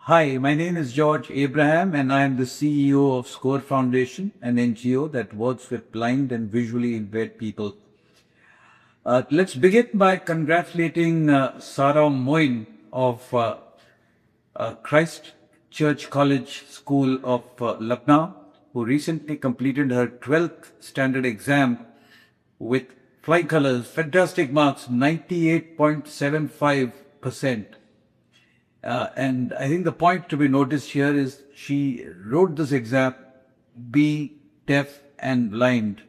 Hi, my name is George Abraham and I am the CEO of ScoreFoundation, an NGO that works with blind and visually impaired people. Let's begin by congratulating Sara Moin of Christ Church College School of Lucknow, who recently completed her 12th standard exam with flying colors, fantastic marks, 98.75%. And I think the point to be noticed here is she wrote this exam being deaf and blind.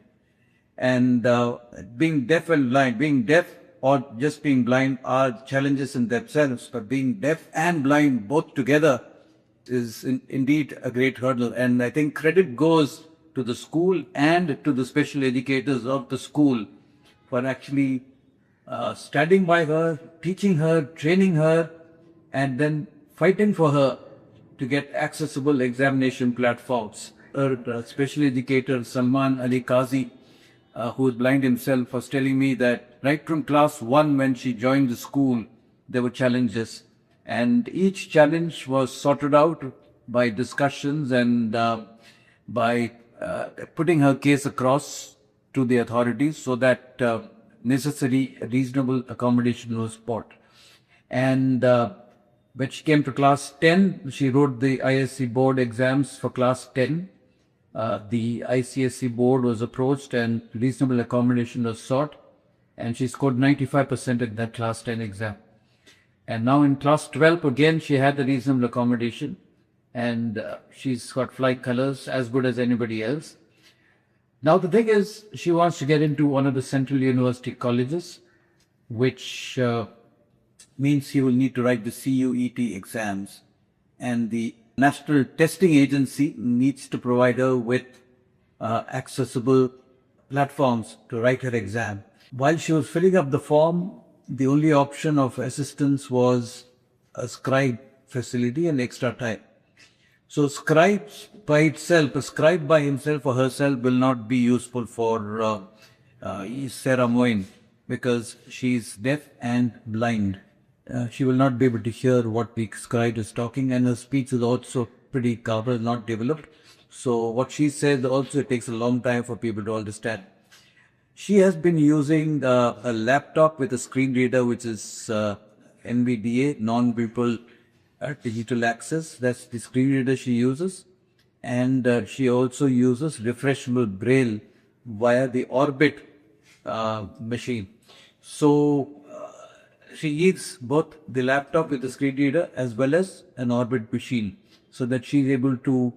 And being deaf and blind, being deaf or just being blind are challenges in themselves, but being deaf and blind both together is indeed a great hurdle. And I think credit goes to the school and to the special educators of the school for actually standing by her, teaching her, training her, and then fighting for her to get accessible examination platforms. Her special educator, Salman Ali Qazi, who is blind himself, was telling me that right from class 1 when she joined the school, there were challenges. And each challenge was sorted out by discussions and by putting her case across to the authorities so that necessary reasonable accommodation was brought. And when she came to class 10, she wrote the ISC board exams for class 10. The ICSE board was approached and reasonable accommodation was sought, and she scored 95% in that class 10 exam. And now in class 12, again, she had the reasonable accommodation, and she's got flying colors as good as anybody else. Now the thing is, she wants to get into one of the central university colleges, which means he will need to write the CUET exams, and the National Testing Agency needs to provide her with accessible platforms to write her exam. While she was filling up the form, the only option of assistance was a scribe facility and extra time. So scribes by itself, a scribe by himself or herself will not be useful for Sara Moin because she's deaf and blind. She will not be able to hear what the scribe is talking, and her speech is also pretty garbled, not developed. So what she says also it takes a long time for people to understand. She has been using a laptop with a screen reader, which is NVDA, non-visual digital access. That's the screen reader she uses. And she also uses refreshable Braille via the Orbit machine. So she needs both the laptop with the screen reader as well as an Orbit machine so that she's able to,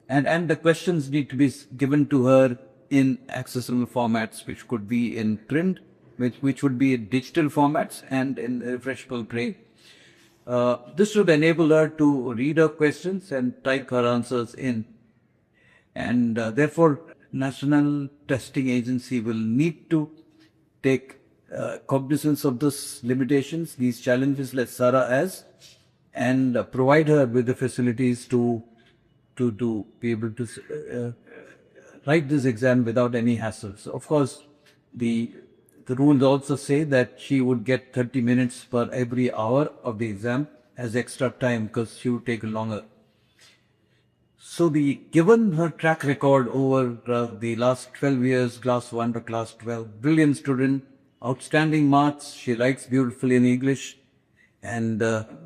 and the questions need to be given to her in accessible formats, which could be in print, which would be in digital formats and in refreshable Braille. This would enable her to read her questions and type her answers in. And therefore, National Testing Agency will need to take cognizance of these limitations, these challenges that Sara has, and provide her with the facilities to be able to write this exam without any hassle. So of course, the rules also say that she would get 30 minutes per every hour of the exam as extra time because she would take longer. So given her track record over the last 12 years, class 1 to class 12, brilliant student, outstanding marks, she writes beautifully in English, and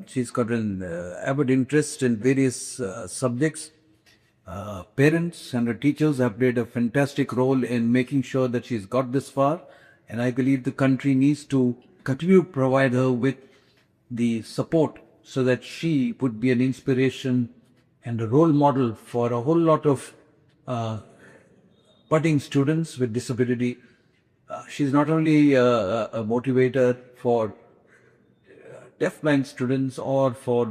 she's got an avid interest in various subjects. Parents and her teachers have played a fantastic role in making sure that she's got this far, and I believe the country needs to continue to provide her with the support so that she would be an inspiration and a role model for a whole lot of budding students with disability. She's not only a motivator for deaf-blind students or for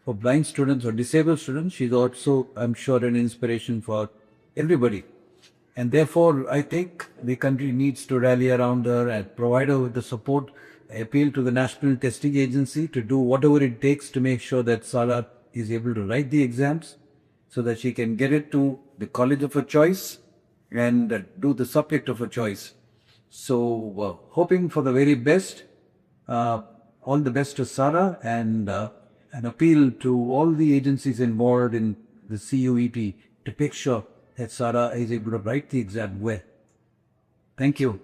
blind students or disabled students. She's also, I'm sure, an inspiration for everybody. And therefore, I think the country needs to rally around her and provide her with the support. I appeal to the National Testing Agency to do whatever it takes to make sure that Sara is able to write the exams so that she can get it to the college of her choice and do the subject of her choice. So hoping for the very best. All the best to Sara, and an appeal to all the agencies involved in the CUET to make sure that Sara is able to write the exam well. Thank you.